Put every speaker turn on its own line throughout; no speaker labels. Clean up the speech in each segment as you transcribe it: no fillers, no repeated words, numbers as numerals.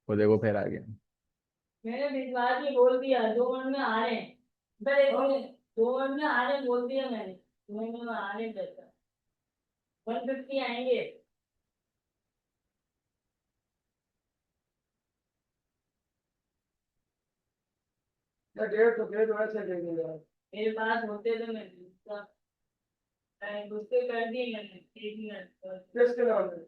वो देखो फिर आ गया।
मैंने भिजवा के बोल दिया 2 मिनट में आ रहे हैं। पहले 2 मिनट में आ रहे हैं बोल दिया मैंने, 2 मिनट में आ रहे हैं पैसा। 150 आएंगे। या 150 ऐसे देंगे यार। मेरे पास होते तो मैं दूसरा गुस्से कर दिए मैंने 1 मिनट किसके नाम पे?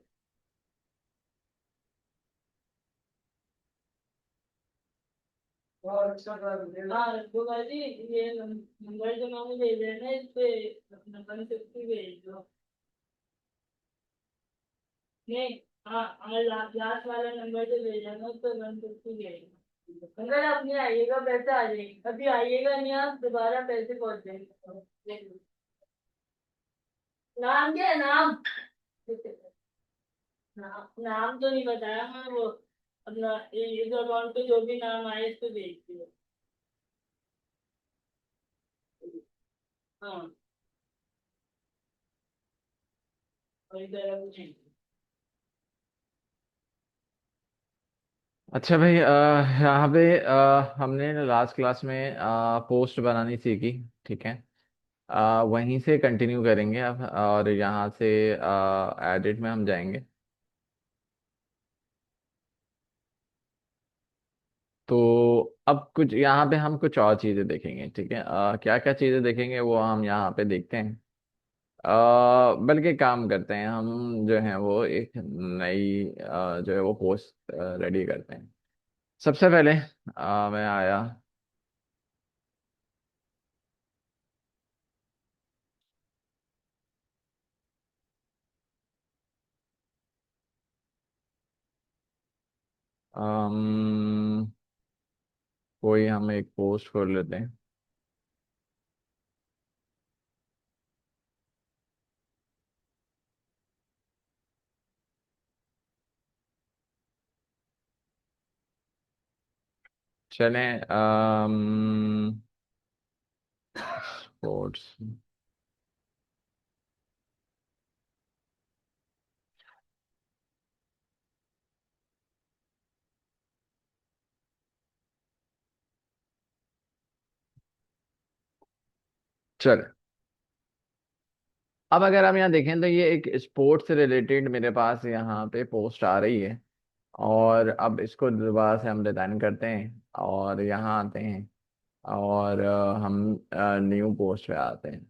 हाँ रिक्शा ड्राइवर हाँ तो भाई ये नंबर जो मैंने भेजा है ना इस पे अपना 150 भेज दो। नहीं, हाँ हाँ लास्ट वाला नंबर जो भेजा ना उस पर 150 भेज दो। अगर आप नहीं आइएगा पैसे आ जाएंगे, अभी आइएगा नहीं आप दोबारा पैसे पहुंच जाएंगे। नाम क्या है नाम? नाम तो नहीं बताया मैं वो अपना इस अकाउंट पे जो भी नाम आए इस पे भेज दियो। हाँ और इधर अब नहीं।
अच्छा भाई, यहाँ पे हमने लास्ट क्लास में पोस्ट बनानी सीखी। ठीक है। वहीं से कंटिन्यू करेंगे अब, और यहाँ से एडिट में हम जाएंगे। तो अब कुछ यहाँ पे हम कुछ और चीज़ें देखेंगे। ठीक है, क्या क्या चीज़ें देखेंगे वो हम यहाँ पे देखते हैं। बल्कि काम करते हैं हम, जो है वो एक नई जो है वो पोस्ट रेडी करते हैं। सबसे पहले मैं आया। अम, कोई हम एक पोस्ट खोल लेते हैं। चलें, स्पोर्ट्स। चल, अब अगर हम यहाँ देखें तो ये एक स्पोर्ट्स से रिलेटेड मेरे पास यहाँ पे पोस्ट आ रही है। और अब इसको दोबारा से हम डिजाइन करते हैं और यहाँ आते हैं। और हम न्यू पोस्ट पे आते हैं।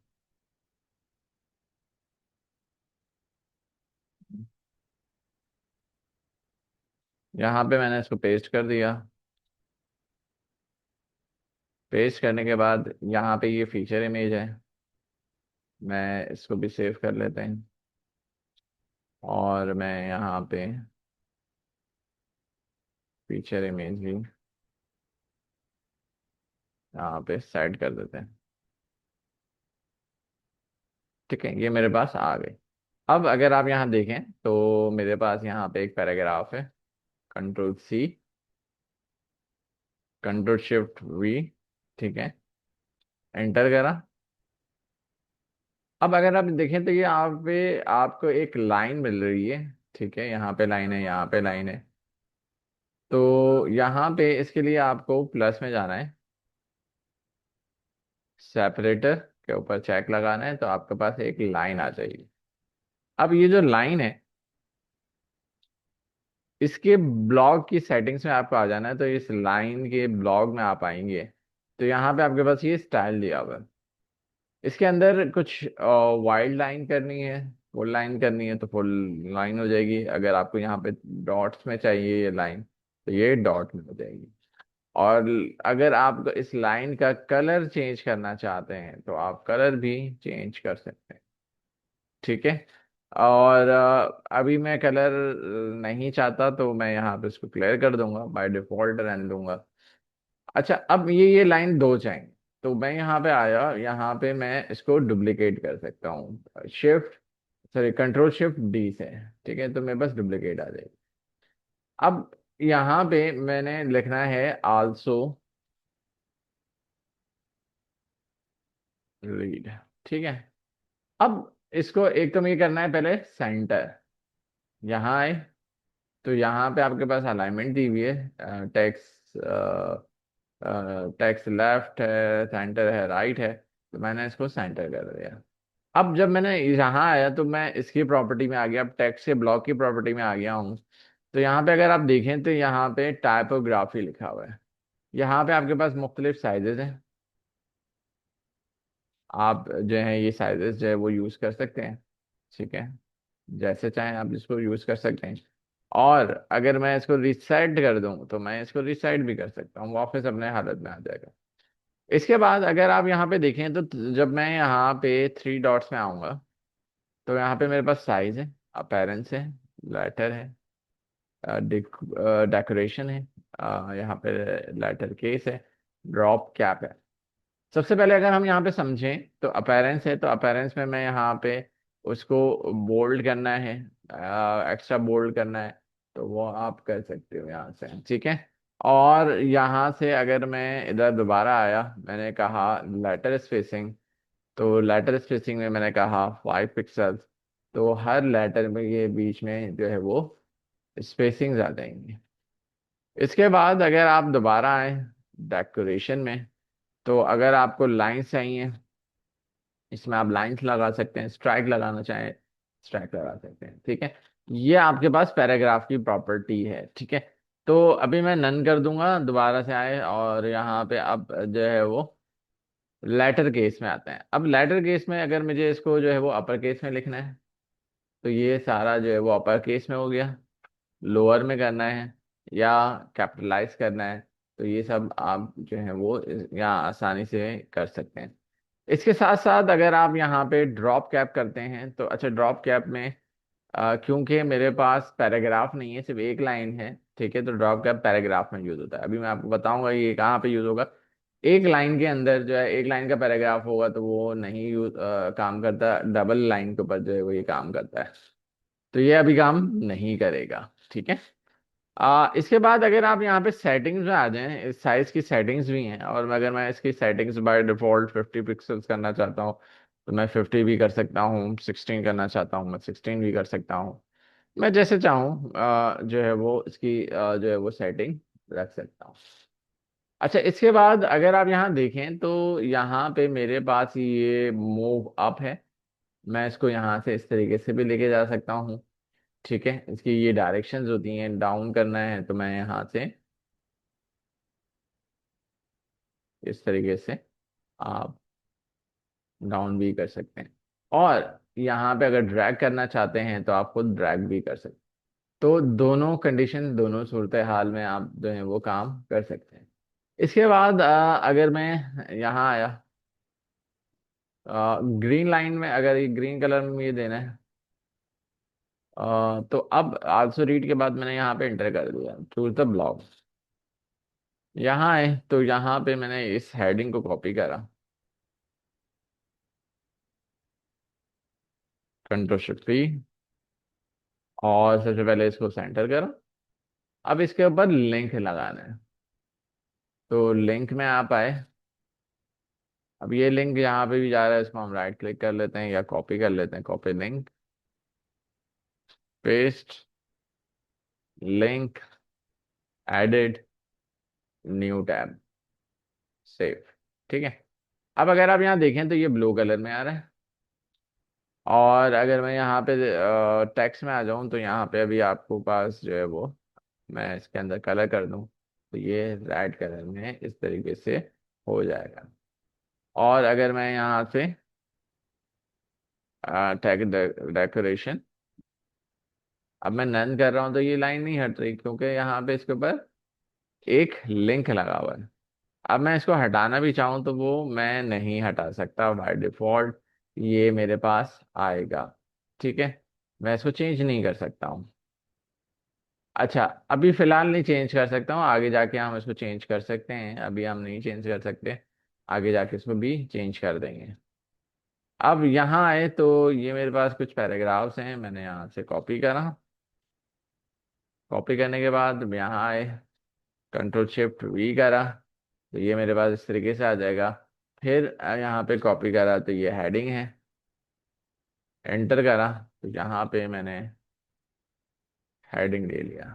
यहाँ पे मैंने इसको पेस्ट कर दिया। पेस्ट करने के बाद यहाँ पे ये फीचर इमेज है। मैं इसको भी सेव कर लेते हैं। और मैं यहाँ पे फीचर इमेज भी यहाँ पे सेट कर देते हैं। ठीक है, ये मेरे पास आ गए। अब अगर आप यहाँ देखें तो मेरे पास यहाँ पे एक पैराग्राफ है। Control C, control Shift V। ठीक है, एंटर करा। अब अगर आप देखें तो ये यहाँ पे आपको एक लाइन मिल रही है। ठीक है, यहाँ पे लाइन है, यहाँ पे लाइन है। तो यहाँ पे इसके लिए आपको प्लस में जाना है। सेपरेटर के ऊपर चेक लगाना है तो आपके पास एक लाइन आ जाएगी। अब ये जो लाइन है, इसके ब्लॉग की सेटिंग्स में आपको आ जाना है। तो इस लाइन के ब्लॉग में आप आएंगे तो यहाँ पे आपके पास ये स्टाइल दिया हुआ है। इसके अंदर कुछ वाइल्ड लाइन करनी है, फुल लाइन करनी है तो फुल लाइन हो जाएगी। अगर आपको यहाँ पे डॉट्स में चाहिए ये लाइन तो ये डॉट में हो जाएगी। और अगर आप इस लाइन का कलर चेंज करना चाहते हैं तो आप कलर भी चेंज कर सकते हैं। ठीक है। और अभी मैं कलर नहीं चाहता तो मैं यहाँ पे इसको क्लियर कर दूंगा, बाय डिफॉल्ट रहने दूंगा। अच्छा, अब ये लाइन दो चाहिए। तो मैं यहाँ पे आया, यहाँ पे मैं इसको डुप्लीकेट कर सकता हूँ। Shift sorry control Shift D से। ठीक है, तो मेरे पास डुप्लीकेट आ जाएगी। अब यहाँ पे मैंने लिखना है आल्सो रीड। ठीक है। अब इसको एक तो ये करना है पहले सेंटर। यहाँ आए तो यहाँ पे आपके पास अलाइनमेंट दी हुई है, टेक्स्ट टेक्स्ट लेफ्ट है, सेंटर है, राइट है। तो मैंने इसको सेंटर कर दिया। अब जब मैंने यहाँ आया तो मैं इसकी प्रॉपर्टी में आ गया, अब टेक्स्ट के ब्लॉक की प्रॉपर्टी में आ गया हूँ। तो यहाँ पे अगर आप देखें तो यहाँ पे टाइपोग्राफी लिखा हुआ है। यहाँ पे आपके पास मुख्तलिफ साइजेस हैं। आप जो है ये साइजेस जो है वो यूज कर सकते हैं। ठीक है, जैसे चाहें आप इसको यूज कर सकते हैं। और अगर मैं इसको रिसेट कर दूं तो मैं इसको रिसेट भी कर सकता हूँ, वापस अपने हालत में आ जाएगा। इसके बाद अगर आप यहाँ पे देखें तो जब मैं यहाँ पे थ्री डॉट्स में आऊंगा तो यहाँ पे मेरे पास साइज है, अपीयरेंस है, लेटर है, डेकोरेशन है, यहाँ पे लेटर केस है, ड्रॉप कैप है। सबसे पहले अगर हम यहाँ पे समझें तो अपीयरेंस है, तो अपीयरेंस में मैं यहाँ पे उसको बोल्ड करना है, एक्स्ट्रा बोल्ड करना है, तो वो आप कर सकते हो यहाँ से। ठीक है। और यहाँ से अगर मैं इधर दोबारा आया, मैंने कहा लेटर स्पेसिंग, तो लेटर स्पेसिंग में मैंने कहा 5 पिक्सल्स। तो हर लेटर में ये बीच में जो है वो स्पेसिंग आ जाएंगी। इसके बाद अगर आप दोबारा आए डेकोरेशन में, तो अगर आपको लाइंस चाहिए, इसमें आप लाइंस लगा सकते हैं, स्ट्राइक लगाना चाहें स्ट्राइक लगा सकते हैं। ठीक है, ये आपके पास पैराग्राफ की प्रॉपर्टी है। ठीक है, तो अभी मैं नन कर दूंगा, दोबारा से आए और यहाँ पे अब जो है वो लेटर केस में आते हैं। अब लेटर केस में अगर मुझे इसको जो है वो अपर केस में लिखना है, तो ये सारा जो है वो अपर केस में हो गया। लोअर में करना है या कैपिटलाइज करना है, तो ये सब आप जो है वो यहाँ आसानी से कर सकते हैं। इसके साथ साथ अगर आप यहाँ पे ड्रॉप कैप करते हैं तो अच्छा, ड्रॉप कैप में क्योंकि मेरे पास पैराग्राफ नहीं है, सिर्फ एक लाइन है। ठीक है, तो ड्रॉप कैप पैराग्राफ में यूज होता है। अभी मैं आपको बताऊंगा ये कहाँ पे यूज होगा। एक लाइन के अंदर जो है, एक लाइन का पैराग्राफ होगा तो वो नहीं काम करता, डबल लाइन के ऊपर जो है वो ये काम करता है। तो ये अभी काम नहीं करेगा। ठीक है। इसके बाद अगर आप यहाँ पे सेटिंग्स में आ जाएं, इस साइज की सेटिंग्स भी हैं, और अगर मैं इसकी सेटिंग्स बाय डिफॉल्ट 50 पिक्सल्स करना चाहता हूँ तो मैं 50 भी कर सकता हूँ, 16 करना चाहता हूँ मैं 16 भी कर सकता हूँ। मैं जैसे चाहूँ जो है वो इसकी जो है वो सेटिंग रख सकता हूँ। अच्छा, इसके बाद अगर आप यहाँ देखें तो यहाँ पे मेरे पास ये मूव अप है। मैं इसको यहाँ से इस तरीके से भी लेके जा सकता हूँ। ठीक है, इसकी ये डायरेक्शंस होती हैं, डाउन करना है तो मैं यहाँ से इस तरीके से आप डाउन भी कर सकते हैं। और यहाँ पे अगर ड्रैग करना चाहते हैं तो आप खुद ड्रैग भी कर सकते हैं। तो दोनों कंडीशन, दोनों सूरत हाल में आप जो है वो काम कर सकते हैं। इसके बाद अगर मैं यहाँ आया, ग्रीन लाइन में अगर ये ग्रीन कलर में ये देना है, तो अब आल्सो रीड के बाद मैंने यहाँ पे एंटर कर दिया, चूज द ब्लॉक। यहाँ आए तो यहाँ पे मैंने इस हेडिंग को कॉपी करा, कंट्रोल-Shift-P, और सबसे पहले इसको सेंटर करो। अब इसके ऊपर लिंक लगाना है, तो लिंक में आप आए। अब ये लिंक यहाँ पे भी जा रहा है, इसको हम राइट क्लिक कर लेते हैं या कॉपी कर लेते हैं, copy link, paste link, edit, new tab, save. ठीक है, अब अगर आप यहाँ देखें तो ये ब्लू कलर में आ रहा है। और अगर मैं यहाँ पे टेक्स्ट में आ जाऊँ तो यहाँ पे अभी आपको पास जो है वो, मैं इसके अंदर कलर कर दूँ तो ये रेड कलर में इस तरीके से हो जाएगा। और अगर मैं यहाँ से टैग डेकोरेशन, अब मैं नन कर रहा हूँ तो ये लाइन नहीं हट रही क्योंकि यहाँ पे इसके ऊपर एक लिंक लगा हुआ है। अब मैं इसको हटाना भी चाहूँ तो वो मैं नहीं हटा सकता, बाय डिफॉल्ट ये मेरे पास आएगा। ठीक है, मैं इसको चेंज नहीं कर सकता हूँ। अच्छा, अभी फिलहाल नहीं चेंज कर सकता हूँ, आगे जाके हम इसको चेंज कर सकते हैं, अभी हम नहीं चेंज कर सकते, आगे जाके इसको भी चेंज कर देंगे। अब यहाँ आए तो ये मेरे पास कुछ पैराग्राफ्स हैं, मैंने यहाँ से कॉपी करा। कॉपी करने के बाद यहाँ आए, कंट्रोल-Shift-V करा, तो ये मेरे पास इस तरीके से आ जाएगा। फिर यहाँ पे कॉपी करा तो ये हेडिंग है, एंटर करा तो यहाँ पे मैंने हेडिंग ले लिया,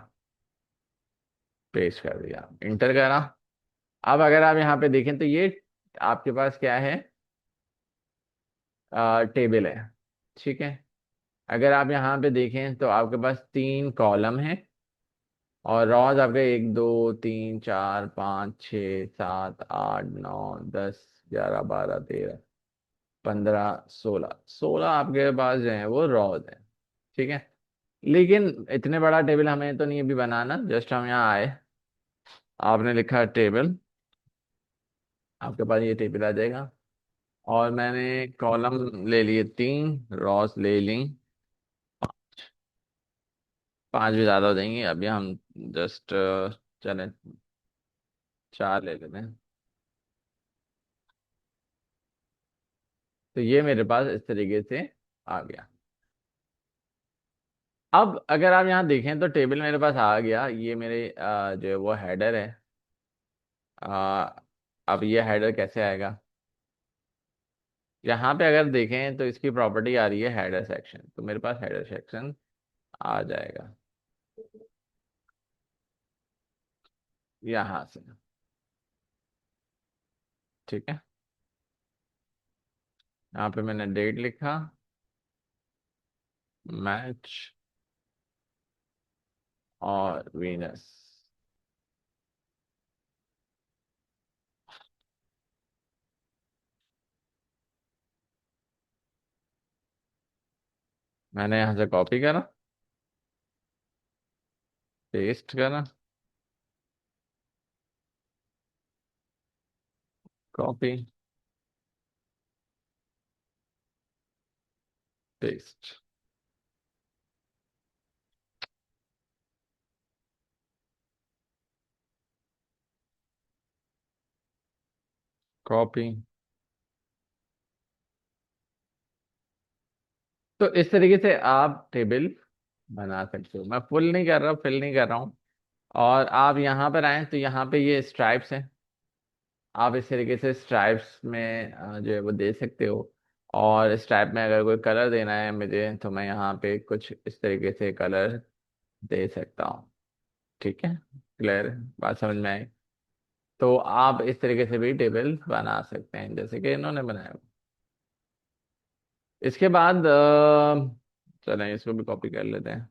पेस्ट कर दिया, इंटर करा। अब अगर आप यहाँ पे देखें तो ये आपके पास क्या है, टेबल है। ठीक है। अगर आप यहाँ पे देखें तो आपके पास 3 कॉलम हैं, और रॉज आपके 1 2 3 4 5 6 7 8 9 10 11 12 13 15 16 आपके पास जो है वो रॉज है। ठीक है। लेकिन इतने बड़ा टेबल हमें तो नहीं अभी बनाना, जस्ट हम यहाँ आए, आपने लिखा टेबल, आपके पास ये टेबल आ जाएगा। और मैंने कॉलम ले लिए 3, रॉस ले ली 5 भी ज़्यादा हो जाएंगे, अभी हम जस्ट चलें 4 ले लेते हैं। तो ये मेरे पास इस तरीके से आ गया। अब अगर आप यहाँ देखें तो टेबल मेरे पास आ गया, ये मेरे जो है वो हेडर है। अ, अब ये हेडर कैसे आएगा, यहाँ पे अगर देखें तो इसकी प्रॉपर्टी आ रही है हेडर सेक्शन, तो मेरे पास हेडर सेक्शन आ जाएगा यहाँ से। ठीक है। यहाँ पे मैंने डेट लिखा, मैच और वीनस। मैंने यहाँ से कॉपी करा, पेस्ट करा, कॉपी, पेस्ट, कॉपी। तो इस तरीके से आप टेबल बना सकते हो। मैं फुल नहीं कर रहा, फिल नहीं कर रहा हूँ। और आप यहाँ पर आए तो यहाँ पे ये स्ट्राइप्स हैं, आप इस तरीके से स्ट्राइप्स में जो है वो दे सकते हो। और स्ट्राइप में अगर कोई कलर देना है मुझे, तो मैं यहाँ पे कुछ इस तरीके से कलर दे सकता हूँ। ठीक है। क्लियर, बात समझ में आई। तो आप इस तरीके से भी टेबल बना सकते हैं जैसे कि इन्होंने बनाया। इसके बाद चलें इसको भी कॉपी कर लेते हैं।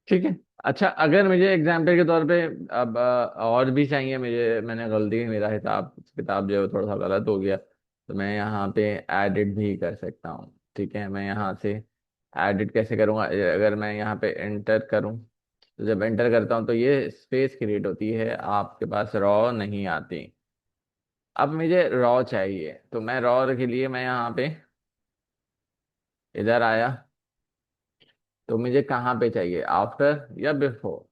ठीक है। अच्छा, अगर मुझे एग्जाम्पल के तौर पे अब और भी चाहिए मुझे, मैंने गलती, मेरा हिसाब किताब जो है वो थोड़ा सा गलत हो गया, तो मैं यहाँ पे एडिट भी कर सकता हूँ। ठीक है। मैं यहाँ से एडिट कैसे करूँगा, अगर मैं यहाँ पे एंटर करूँ, तो जब एंटर करता हूँ तो ये स्पेस क्रिएट होती है, आपके पास रॉ नहीं आती। अब मुझे रॉ चाहिए, तो मैं रॉ के लिए मैं यहाँ पे इधर आया, तो मुझे कहाँ पे चाहिए, आफ्टर या बिफोर।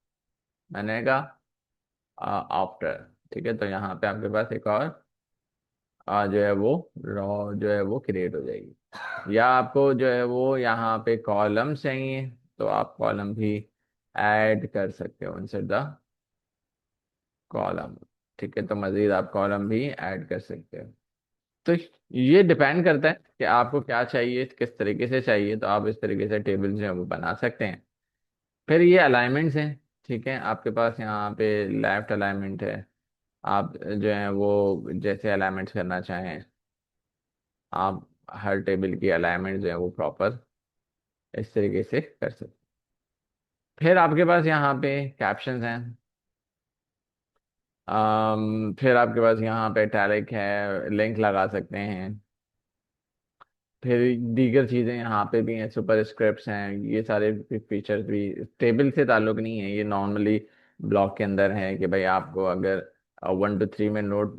मैंने कहा आफ्टर। ठीक है। तो यहाँ पे आपके पास एक और जो है वो रॉ जो है वो क्रिएट हो जाएगी। या आपको जो है वो यहाँ पे कॉलम चाहिए, तो आप कॉलम भी ऐड कर सकते हो, इंसर्ट द कॉलम। ठीक है। तो मजीद आप कॉलम भी ऐड कर सकते हो। तो ये डिपेंड करता है कि आपको क्या चाहिए, किस तरीके से चाहिए, तो आप इस तरीके से टेबल जो है वो बना सकते हैं। फिर ये अलाइनमेंट्स हैं। ठीक है। आपके पास यहाँ पे लेफ्ट अलाइनमेंट है, आप जो है वो जैसे अलाइनमेंट्स करना चाहें, आप हर टेबल की अलाइनमेंट जो है वो प्रॉपर इस तरीके से कर सकते। फिर आपके पास यहाँ पे कैप्शंस हैं। फिर आपके पास यहाँ पे टैलिक है, लिंक लगा सकते हैं। फिर दीगर चीज़ें यहाँ पे भी हैं, सुपर स्क्रिप्ट्स हैं, ये सारे फीचर्स भी टेबल से ताल्लुक नहीं है, ये नॉर्मली ब्लॉक के अंदर है कि भाई आपको अगर 1 to 3 में नोट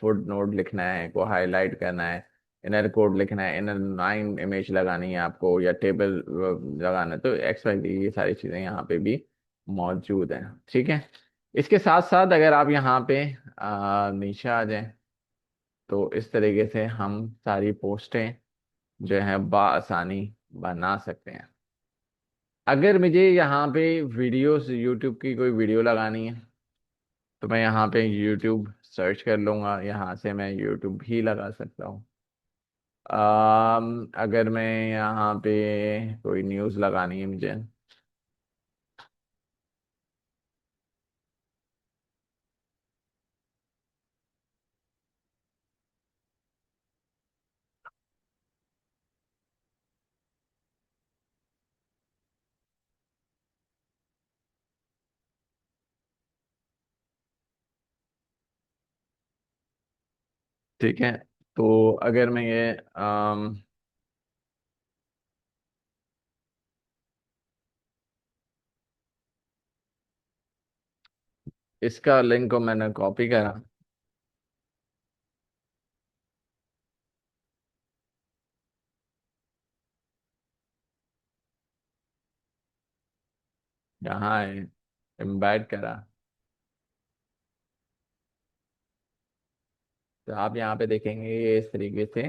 फुट नोट लिखना है, को हाईलाइट करना है, इनर कोड लिखना है, इनर 9 इमेज लगानी है आपको, या टेबल लगाना है, तो एक्सपेक्ट ये सारी चीज़ें यहाँ पे भी मौजूद हैं। ठीक है। इसके साथ साथ अगर आप यहाँ पे नीचे आ जाएं, तो इस तरीके से हम सारी पोस्टें जो है बआसानी बना सकते हैं। अगर मुझे यहाँ पे वीडियोस, यूट्यूब की कोई वीडियो लगानी है, तो मैं यहाँ पे यूट्यूब सर्च कर लूँगा, यहाँ से मैं यूट्यूब भी लगा सकता हूँ। अगर मैं यहाँ पे कोई न्यूज़ लगानी है मुझे, ठीक है, तो अगर मैं ये इसका लिंक को मैंने कॉपी करा, यहाँ है, एम्बेड करा, तो आप यहाँ पे देखेंगे ये इस तरीके से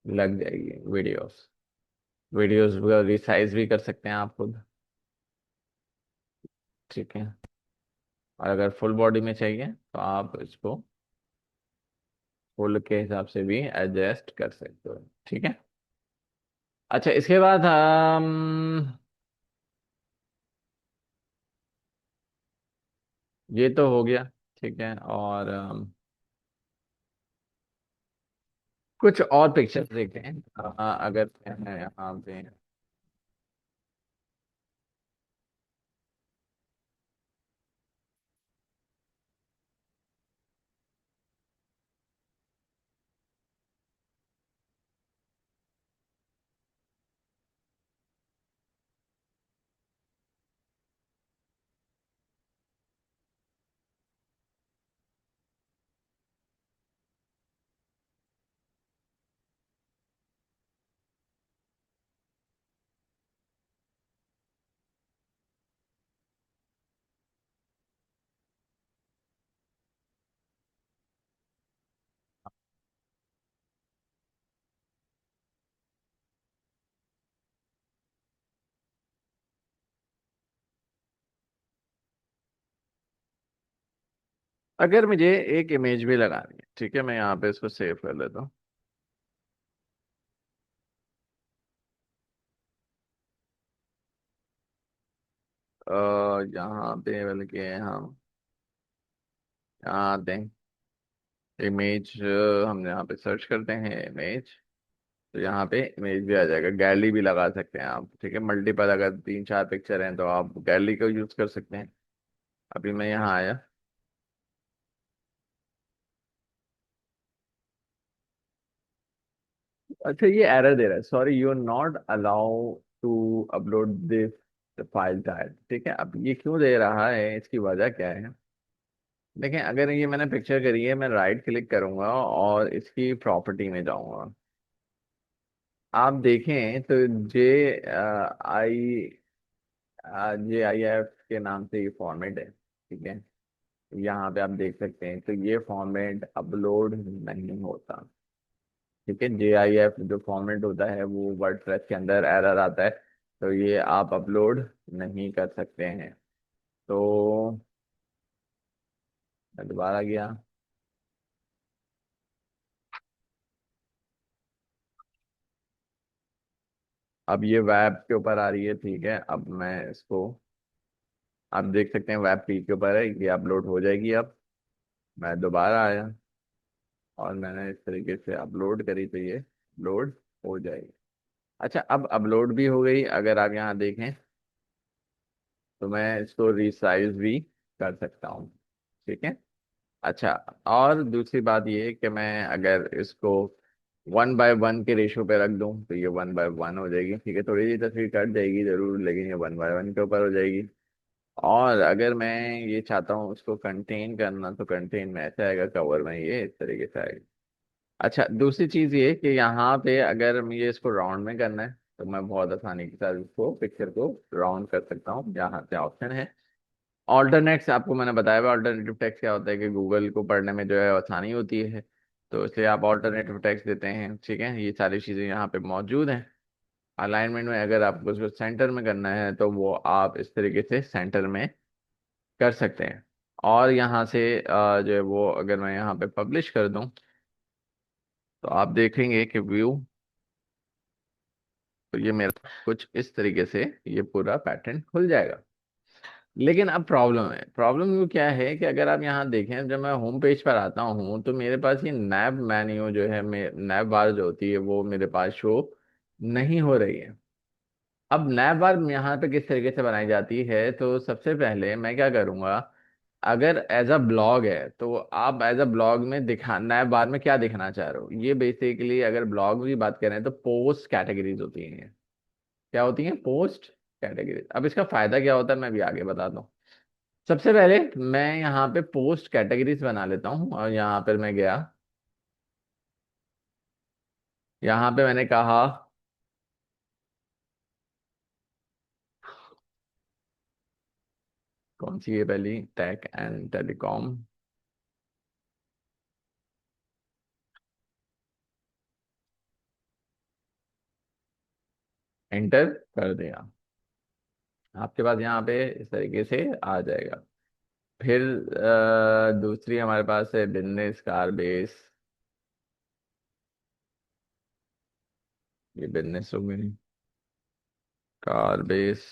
लग जाएगी वीडियोस। वीडियोस रिसाइज भी कर सकते हैं आप खुद। ठीक है। और अगर फुल बॉडी में चाहिए तो आप इसको फुल के हिसाब से भी एडजस्ट कर सकते हो। ठीक है। अच्छा, इसके बाद हम ये तो हो गया। ठीक है। और कुछ और पिक्चर्स देखते हैं। अगर मैं यहाँ पे, अगर मुझे एक इमेज भी लगानी है, ठीक है, मैं यहाँ पे इसको सेव कर लेता हूँ। यहाँ पे बल्कि हम यहाँ आते हैं, इमेज, हम यहाँ पे सर्च करते हैं इमेज, तो यहाँ पे इमेज भी आ जाएगा। गैलरी भी लगा सकते हैं आप। ठीक है, मल्टीपल अगर 3 4 पिक्चर हैं तो आप गैलरी का यूज कर सकते हैं। अभी मैं यहाँ आया। अच्छा, ये एरर दे रहा है, sorry you are not allow to upload this file type. ठीक है, अब ये क्यों दे रहा है, इसकी वजह क्या है? देखें, अगर ये मैंने पिक्चर करी है, मैं राइट क्लिक करूंगा और इसकी प्रॉपर्टी में जाऊंगा। आप देखें तो जे आई JIF के नाम से ये फॉर्मेट है। ठीक है, यहाँ पे आप देख सकते हैं, तो ये फॉर्मेट अपलोड नहीं होता। ठीक है, JIF जो फॉर्मेट होता है वो वर्डप्रेस के अंदर एरर आता है, तो ये आप अपलोड नहीं कर सकते हैं। तो मैं दोबारा गया। अब ये वेब के ऊपर आ रही है। ठीक है, अब मैं इसको, आप देख सकते हैं वेब पेज के ऊपर है, ये अपलोड हो जाएगी। अब मैं दोबारा आया और मैंने इस तरीके से अपलोड करी, तो ये अपलोड हो जाएगी। अच्छा, अब अपलोड भी हो गई। अगर आप यहाँ देखें तो मैं इसको रिसाइज भी कर सकता हूँ। ठीक है। अच्छा, और दूसरी बात ये है कि मैं अगर इसको 1/1 के रेशो पे रख दूं तो ये 1/1 हो जाएगी। ठीक है, थोड़ी सी तस्वीर कट जाएगी जरूर, लेकिन ये 1/1 के ऊपर हो जाएगी। और अगर मैं ये चाहता हूँ उसको कंटेन करना, तो कंटेन में ऐसे आएगा, कवर में ये इस तरीके से आएगा। अच्छा, दूसरी चीज़ ये कि यहाँ पे अगर मुझे इसको राउंड में करना है, तो मैं बहुत आसानी के साथ इसको पिक्चर को राउंड कर सकता हूँ। यहाँ से ऑप्शन है ऑल्टरनेट्स, आपको मैंने बताया हुआ अल्टरनेटिव टेक्स्ट क्या होता है कि गूगल को पढ़ने में जो है आसानी होती है, तो इसलिए आप ऑल्टरनेटिव टेक्स्ट देते हैं। ठीक है, ये सारी चीज़ें यहाँ पे मौजूद हैं। अलाइनमेंट में अगर आपको उसको सेंटर में करना है तो वो आप इस तरीके से सेंटर में कर सकते हैं। और यहाँ से जो है वो अगर मैं यहाँ पे पब्लिश कर दूँ, तो आप देखेंगे कि व्यू, तो ये मेरा कुछ इस तरीके से ये पूरा पैटर्न खुल जाएगा। लेकिन अब प्रॉब्लम है, प्रॉब्लम ये क्या है कि अगर आप यहाँ देखें, जब मैं होम पेज पर आता हूँ तो मेरे पास ये नैब मेन्यू जो है, नैब बार जो होती है वो मेरे पास शो नहीं हो रही है। अब नैब बार यहाँ पे किस तरीके से बनाई जाती है, तो सबसे पहले मैं क्या करूँगा, अगर एज अ ब्लॉग है तो आप एज अ ब्लॉग में दिखा, नैब बार में क्या दिखना चाह रहे हो, ये बेसिकली अगर ब्लॉग की बात करें तो पोस्ट कैटेगरीज होती हैं। क्या होती हैं? Post categories. अब इसका फायदा क्या होता है मैं भी आगे बताता हूँ। सबसे पहले मैं यहाँ पे पोस्ट कैटेगरीज बना लेता हूँ, और यहाँ पर मैं गया, यहाँ पे मैंने कहा कौन सी है पहली, टेक एंड टेलीकॉम। एंटर कर दिया, आपके पास यहाँ पे इस तरीके से आ जाएगा। फिर दूसरी हमारे पास है बिजनेस कार बेस। ये बिजनेस हो गई, कार बेस।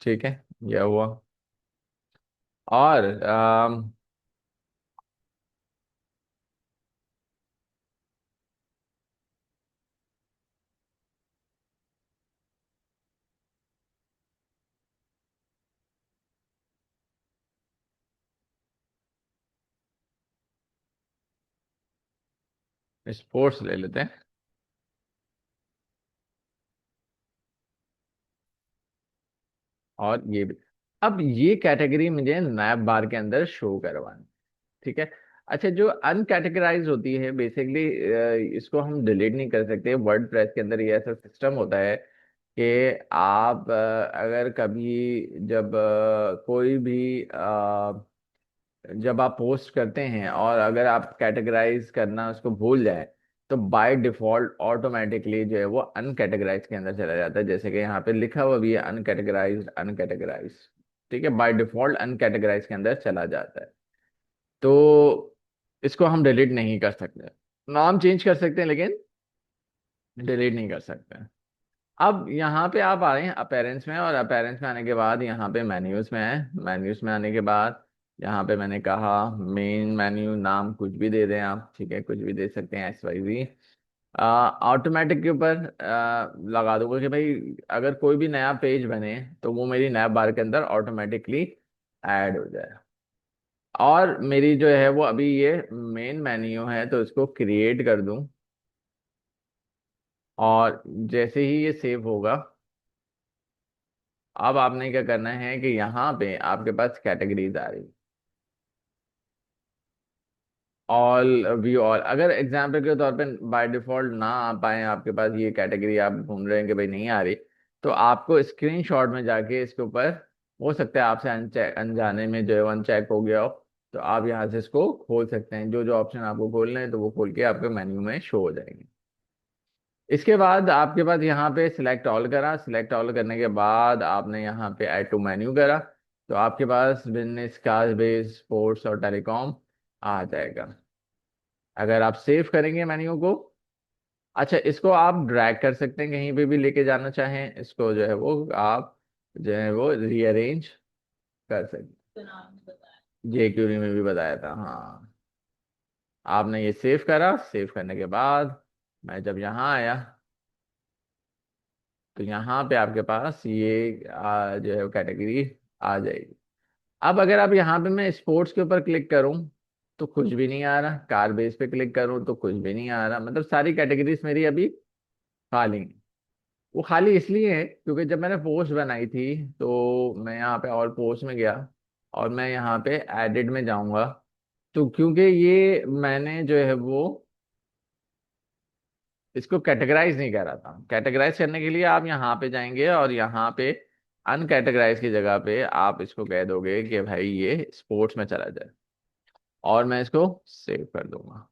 ठीक है, यह हुआ। और स्पोर्ट्स ले लेते हैं। और ये भी, अब ये कैटेगरी मुझे नैप बार के अंदर शो करवानी। ठीक है। अच्छा, जो अनकैटेगराइज होती है बेसिकली, इसको हम डिलीट नहीं कर सकते। वर्ड प्रेस के अंदर ये ऐसा सिस्टम होता है कि आप अगर कभी जब कोई भी जब आप पोस्ट करते हैं और अगर आप कैटेगराइज करना उसको भूल जाए, तो बाय डिफॉल्ट ऑटोमेटिकली जो है वो अनकैटेगराइज के अंदर चला जाता है। जैसे कि यहाँ पे लिखा हुआ भी है अनकैटेगराइज, अनकैटेगराइज। ठीक है, बाय डिफॉल्ट अनकैटेगराइज के अंदर चला जाता है। तो इसको हम डिलीट नहीं कर सकते। नाम चेंज कर सकते हैं लेकिन डिलीट नहीं कर सकते। अब यहाँ पे आप आ रहे हैं अपेरेंस में, और अपेरेंस में आने के बाद यहाँ पे मेन्यूज में आए। मेन्यूज में आने के बाद यहाँ पे मैंने कहा मेन मेन्यू, नाम कुछ भी दे दें आप। ठीक है, कुछ भी दे सकते हैं, XYZ। ऑटोमेटिक के ऊपर लगा दूंगा कि भाई अगर कोई भी नया पेज बने तो वो मेरी नैप बार के अंदर ऑटोमेटिकली ऐड हो जाए। और मेरी जो है वो अभी ये मेन मेन्यू है, तो इसको क्रिएट कर दूं। और जैसे ही ये सेव होगा, अब आपने क्या करना है कि यहाँ पे आपके पास कैटेगरीज आ रही, ऑल व्यू ऑल। अगर एग्जाम्पल के तौर पे बाय डिफॉल्ट ना आ पाए आपके पास ये कैटेगरी, आप ढूंढ रहे हैं कि भाई नहीं आ रही, तो आपको स्क्रीनशॉट में जाके इसके ऊपर, हो सकता है आपसे अनचेक, अनजाने में जो है अनचेक हो गया हो, तो आप यहाँ से इसको खोल सकते हैं। जो जो ऑप्शन आपको खोलने हैं तो वो खोल के आपके मेन्यू में शो हो जाएंगे। इसके बाद आपके पास यहाँ पे सिलेक्ट ऑल करा, सिलेक्ट ऑल करने के बाद आपने यहाँ पे ऐड टू मेन्यू करा, तो आपके पास बिजनेस, कार बेस, स्पोर्ट्स और टेलीकॉम आ जाएगा। अगर आप सेव करेंगे मेन्यू को, अच्छा इसको आप ड्रैग कर सकते हैं, कहीं पे भी लेके जाना चाहें इसको जो है वो आप जो है वो रीअरेंज कर सकते।
तो नाम बताया।
जे क्यूरी में भी बताया था, हाँ। आपने ये सेव करा, सेव करने के बाद मैं जब यहाँ आया, तो यहाँ पे आपके पास ये जो है कैटेगरी आ जाएगी। अब अगर आप यहाँ पे मैं स्पोर्ट्स के ऊपर क्लिक करूँ तो कुछ भी नहीं आ रहा, कार बेस पे क्लिक करूँ तो कुछ भी नहीं आ रहा, मतलब सारी कैटेगरीज मेरी अभी खाली हैं। वो खाली इसलिए है क्योंकि जब मैंने पोस्ट बनाई थी तो मैं यहाँ पे और पोस्ट में गया और मैं यहाँ पे एडिट में जाऊंगा, तो क्योंकि ये मैंने जो है वो इसको कैटेगराइज नहीं कर रहा था। कैटेगराइज करने के लिए आप यहाँ पे जाएंगे और यहाँ पे अनकैटेगराइज की जगह पे आप इसको कह दोगे कि भाई ये स्पोर्ट्स में चला जाए, और मैं इसको सेव कर दूंगा।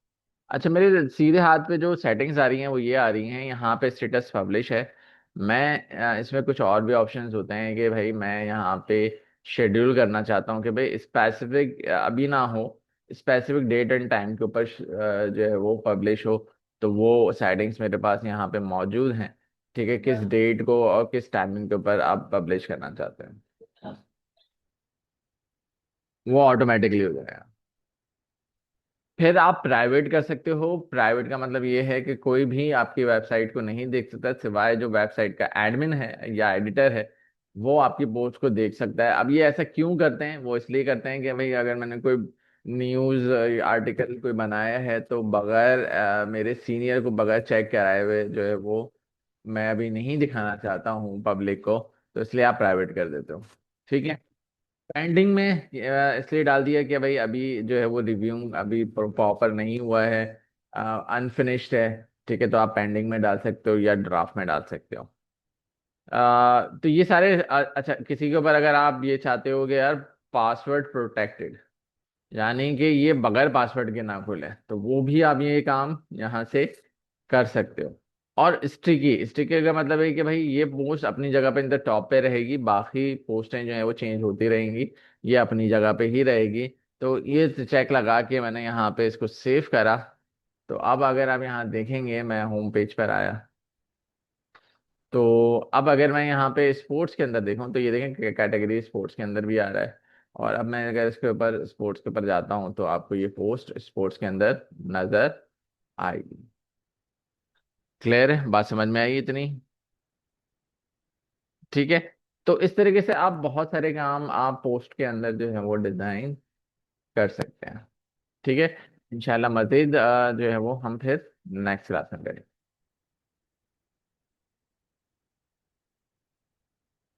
अच्छा, मेरे सीधे हाथ पे जो सेटिंग्स आ रही हैं वो ये आ रही हैं, यहाँ पे स्टेटस पब्लिश है। मैं इसमें कुछ और भी ऑप्शंस होते हैं कि भाई मैं यहाँ पे शेड्यूल करना चाहता हूँ कि भाई स्पेसिफिक अभी ना हो, स्पेसिफिक डेट एंड टाइम के ऊपर जो है वो पब्लिश हो। तो वो सेटिंग्स मेरे पास यहाँ पे मौजूद हैं। ठीक है, किस डेट को और किस टाइमिंग के ऊपर आप पब्लिश करना चाहते हैं, वो ऑटोमेटिकली हो जाएगा। फिर आप प्राइवेट कर सकते हो। प्राइवेट का मतलब ये है कि कोई भी आपकी वेबसाइट को नहीं देख सकता सिवाय जो वेबसाइट का एडमिन है या एडिटर है, वो आपकी पोस्ट को देख सकता है। अब ये ऐसा क्यों करते हैं? वो इसलिए करते हैं कि भाई अगर मैंने कोई न्यूज़ आर्टिकल कोई बनाया है तो बगैर मेरे सीनियर को बगैर चेक कराए हुए जो है वो मैं अभी नहीं दिखाना चाहता हूँ पब्लिक को, तो इसलिए आप प्राइवेट कर देते हो। ठीक है। पेंडिंग में इसलिए डाल दिया कि भाई अभी जो है वो रिव्यू अभी प्रॉपर नहीं हुआ है, अनफिनिश्ड है। ठीक है, तो आप पेंडिंग में डाल सकते हो या ड्राफ्ट में डाल सकते हो। तो ये सारे अच्छा, किसी के ऊपर अगर आप ये चाहते हो कि यार पासवर्ड प्रोटेक्टेड, यानी कि ये बगैर पासवर्ड के ना खुले, तो वो भी आप ये काम यहाँ से कर सकते हो। और स्टिकी, स्टिकी का मतलब है कि भाई ये पोस्ट अपनी जगह पे इंटर टॉप पे रहेगी, बाकी पोस्टें जो है वो चेंज होती रहेंगी, ये अपनी जगह पे ही रहेगी। तो ये चेक लगा के मैंने यहाँ पे इसको सेव करा। तो अब अगर आप यहाँ देखेंगे, मैं होम पेज पर आया, तो अब अगर मैं यहाँ पे स्पोर्ट्स के अंदर देखूँ तो ये देखें कैटेगरी स्पोर्ट्स के अंदर भी आ रहा है। और अब मैं अगर इसके ऊपर स्पोर्ट्स के ऊपर जाता हूँ तो आपको ये पोस्ट स्पोर्ट्स के अंदर नजर आएगी। क्लियर है? बात समझ में आई इतनी? ठीक है। तो इस तरीके से आप बहुत सारे काम आप पोस्ट के अंदर जो है वो डिजाइन कर सकते हैं। ठीक है। इंशाल्लाह मजीद जो है वो हम फिर नेक्स्ट क्लास में करेंगे।